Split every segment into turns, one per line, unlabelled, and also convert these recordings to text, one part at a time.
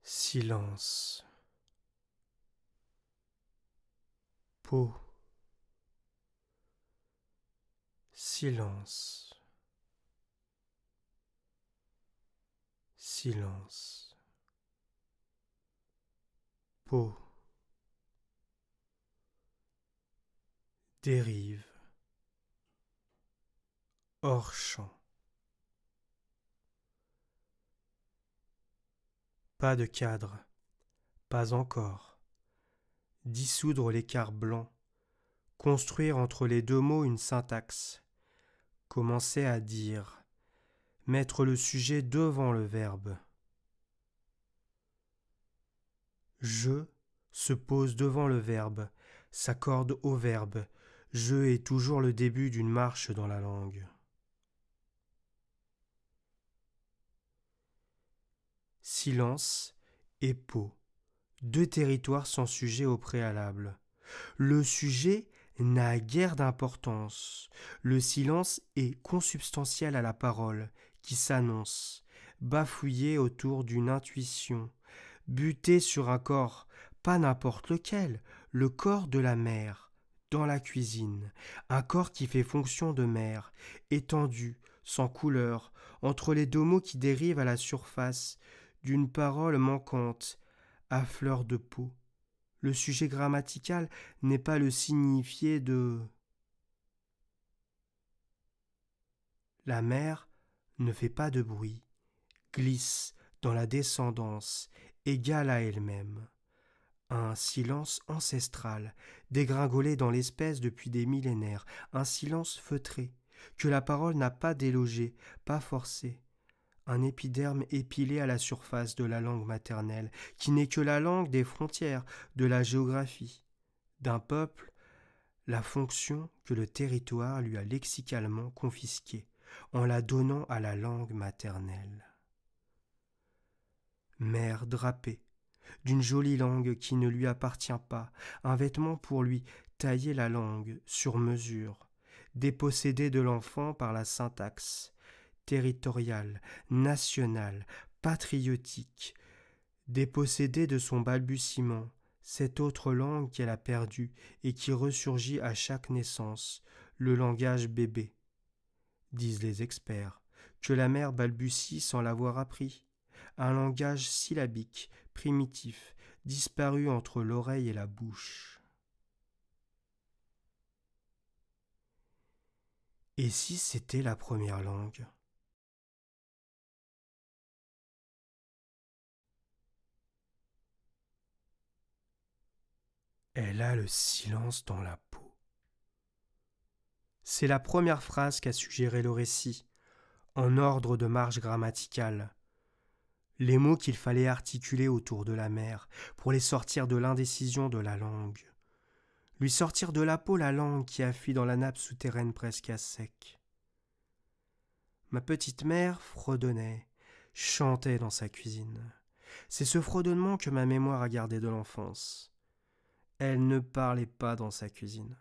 Silence. Peau. Silence. Silence. Peau. Dérive. Hors champ. Pas de cadre. Pas encore. Dissoudre l'écart blanc. Construire entre les deux mots une syntaxe. Commencer à dire. Mettre le sujet devant le verbe. Je se pose devant le verbe, s'accorde au verbe. Je est toujours le début d'une marche dans la langue. Silence et peau. Deux territoires sans sujet au préalable. Le sujet n'a guère d'importance. Le silence est consubstantiel à la parole qui s'annonce, bafouillé autour d'une intuition, buté sur un corps, pas n'importe lequel, le corps de la mère, dans la cuisine, un corps qui fait fonction de mère, étendu, sans couleur, entre les deux mots qui dérivent à la surface d'une parole manquante, à fleur de peau. Le sujet grammatical n'est pas le signifié de... La mère ne fait pas de bruit, glisse dans la descendance, égale à elle-même. Un silence ancestral, dégringolé dans l'espèce depuis des millénaires, un silence feutré, que la parole n'a pas délogé, pas forcé. Un épiderme épilé à la surface de la langue maternelle, qui n'est que la langue des frontières, de la géographie. D'un peuple, la fonction que le territoire lui a lexicalement confisquée, en la donnant à la langue maternelle. Mère drapée, d'une jolie langue qui ne lui appartient pas, un vêtement pour lui, tailler la langue sur mesure, dépossédé de l'enfant par la syntaxe, territoriale, nationale, patriotique, dépossédé de son balbutiement, cette autre langue qu'elle a perdue et qui ressurgit à chaque naissance, le langage bébé. Disent les experts, que la mère balbutie sans l'avoir appris, un langage syllabique, primitif, disparu entre l'oreille et la bouche. Et si c'était la première langue ? Elle a le silence dans la peau. C'est la première phrase qu'a suggéré le récit, en ordre de marche grammaticale. Les mots qu'il fallait articuler autour de la mère pour les sortir de l'indécision de la langue. Lui sortir de la peau la langue qui a fui dans la nappe souterraine presque à sec. Ma petite mère fredonnait, chantait dans sa cuisine. C'est ce fredonnement que ma mémoire a gardé de l'enfance. Elle ne parlait pas dans sa cuisine.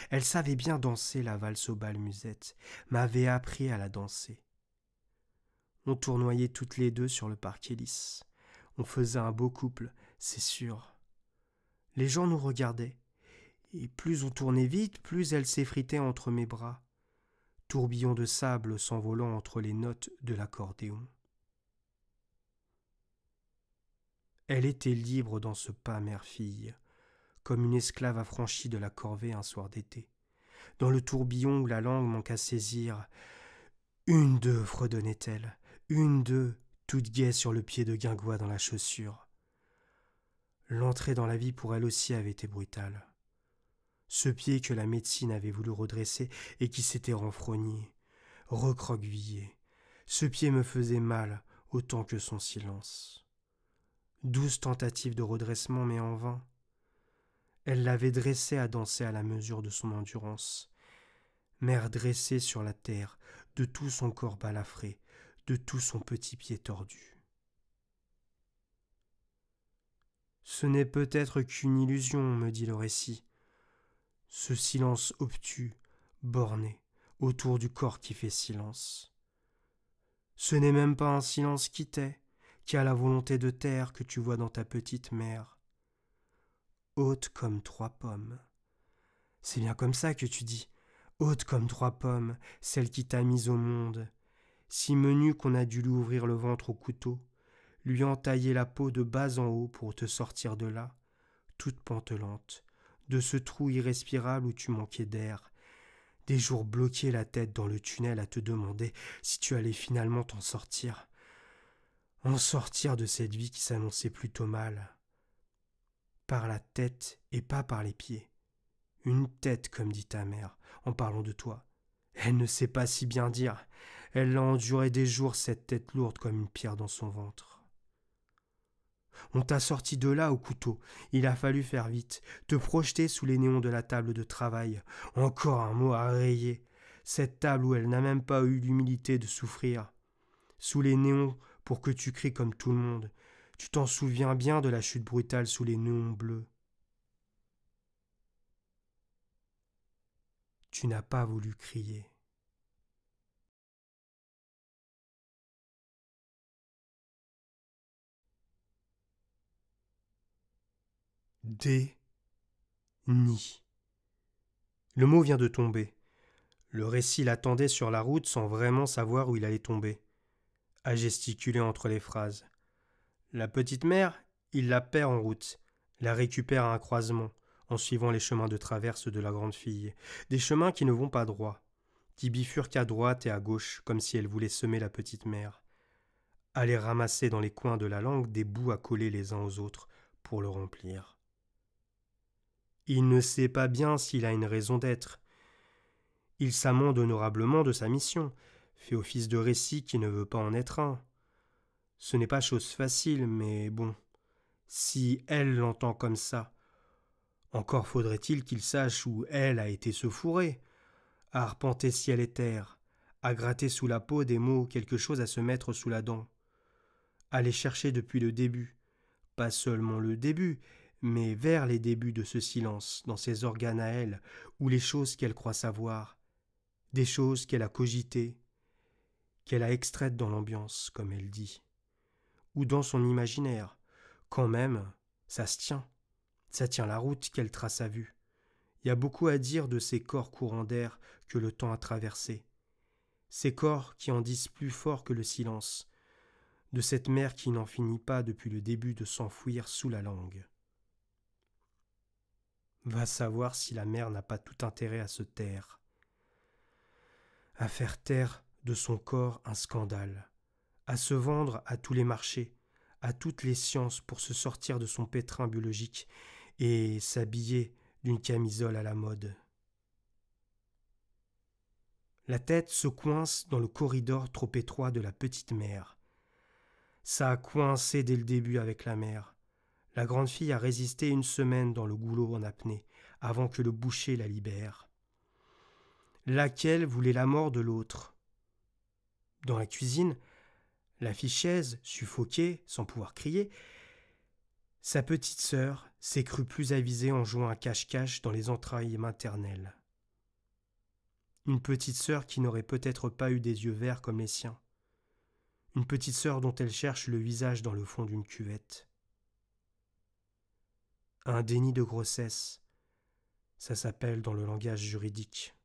Elle savait bien danser la valse aux balles musettes, m'avait appris à la danser. On tournoyait toutes les deux sur le parquet lisse. On faisait un beau couple, c'est sûr. Les gens nous regardaient, et plus on tournait vite, plus elle s'effritait entre mes bras. Tourbillon de sable s'envolant entre les notes de l'accordéon. Elle était libre dans ce pas mère-fille, comme une esclave affranchie de la corvée un soir d'été. Dans le tourbillon où la langue manque à saisir, une d'eux fredonnait-elle, une d'eux, toute gaie sur le pied de guingois dans la chaussure. L'entrée dans la vie pour elle aussi avait été brutale. Ce pied que la médecine avait voulu redresser et qui s'était renfrogné, recroquevillé, ce pied me faisait mal autant que son silence. 12 tentatives de redressement, mais en vain. Elle l'avait dressé à danser à la mesure de son endurance. Mère dressée sur la terre, de tout son corps balafré, de tout son petit pied tordu. Ce n'est peut-être qu'une illusion, me dit le récit. Ce silence obtus, borné, autour du corps qui fait silence. Ce n'est même pas un silence qui tait, qui a la volonté de terre que tu vois dans ta petite mère. Haute comme 3 pommes. C'est bien comme ça que tu dis. Haute comme 3 pommes, celle qui t'a mise au monde. Si menue qu'on a dû lui ouvrir le ventre au couteau, lui entailler la peau de bas en haut pour te sortir de là, toute pantelante, de ce trou irrespirable où tu manquais d'air, des jours bloqués la tête dans le tunnel à te demander si tu allais finalement t'en sortir. En sortir de cette vie qui s'annonçait plutôt mal. Par la tête et pas par les pieds. Une tête, comme dit ta mère, en parlant de toi. Elle ne sait pas si bien dire. Elle l'a enduré des jours, cette tête lourde comme une pierre dans son ventre. On t'a sorti de là au couteau. Il a fallu faire vite, te projeter sous les néons de la table de travail. Encore un mot à rayer. Cette table où elle n'a même pas eu l'humilité de souffrir. Sous les néons pour que tu cries comme tout le monde. Tu t'en souviens bien de la chute brutale sous les néons bleus. Tu n'as pas voulu crier. Déni. Le mot vient de tomber. Le récit l'attendait sur la route sans vraiment savoir où il allait tomber. À gesticuler entre les phrases. La petite mère, il la perd en route, la récupère à un croisement, en suivant les chemins de traverse de la grande fille. Des chemins qui ne vont pas droit, qui bifurquent à droite et à gauche, comme si elle voulait semer la petite mère. Aller ramasser dans les coins de la langue des bouts à coller les uns aux autres pour le remplir. Il ne sait pas bien s'il a une raison d'être. Il s'amende honorablement de sa mission, fait office de récit qui ne veut pas en être un. Ce n'est pas chose facile, mais bon, si elle l'entend comme ça, encore faudrait-il qu'il sache où elle a été se fourrer, à arpenter ciel et terre, à gratter sous la peau des mots quelque chose à se mettre sous la dent, à les chercher depuis le début, pas seulement le début, mais vers les débuts de ce silence, dans ses organes à elle, ou les choses qu'elle croit savoir, des choses qu'elle a cogitées, qu'elle a extraites dans l'ambiance, comme elle dit, ou dans son imaginaire. Quand même, ça se tient. Ça tient la route qu'elle trace à vue. Il y a beaucoup à dire de ces corps courants d'air que le temps a traversés. Ces corps qui en disent plus fort que le silence, de cette mer qui n'en finit pas depuis le début de s'enfouir sous la langue. Va savoir si la mer n'a pas tout intérêt à se taire, à faire taire de son corps un scandale, à se vendre à tous les marchés, à toutes les sciences pour se sortir de son pétrin biologique et s'habiller d'une camisole à la mode. La tête se coince dans le corridor trop étroit de la petite mère. Ça a coincé dès le début avec la mère. La grande fille a résisté 1 semaine dans le goulot en apnée, avant que le boucher la libère. Laquelle voulait la mort de l'autre. Dans la cuisine, la fille chaise, suffoquée, sans pouvoir crier, sa petite sœur s'est crue plus avisée en jouant à cache-cache dans les entrailles maternelles. Une petite sœur qui n'aurait peut-être pas eu des yeux verts comme les siens. Une petite sœur dont elle cherche le visage dans le fond d'une cuvette. Un déni de grossesse, ça s'appelle dans le langage juridique.